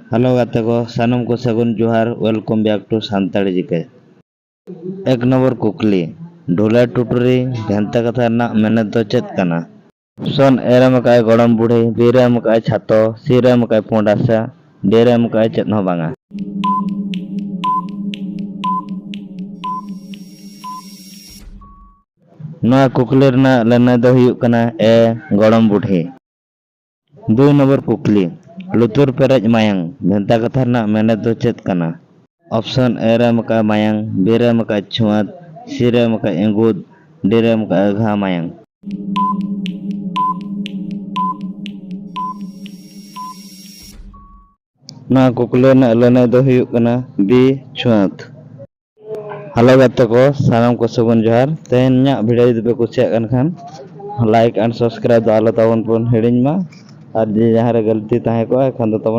Hello गाते को सानम को सगुन जोहार वेलकम बैक टू सानताड़ी जिके। एक नंबर कुकली ढोला टुटुरी भेंता कथा ना मेने तो चेत कना। सन एरम काय गड़म बुढ़ी बीरम काय छातो सीरम काय पोंडासा डेरम काय चेत हो बांगा। नोआ कुकली रना लना दो हुयुक कना ए गड़म बुढ़ी। 2 नंबर कुकली लुतुर पेरेज मायांग भेंता कथा ना मेने तो चेत कना। ऑप्शन एरम का मायांग बीरम का छुआत सीरम का एंगुद डेरम का घा मायांग। ना कुकले ना लने दो हुयुक कना बी छुआत। हेलो गाते को सानम को सगुन जोहार तेन न्या वीडियो जुदि पे कुसियाग कान खान लाइक एंड सब्सक्राइब दो आलो ताबन पन हिड़िñ मा और जे जहां रे गलती ताहे को खान दो ताबन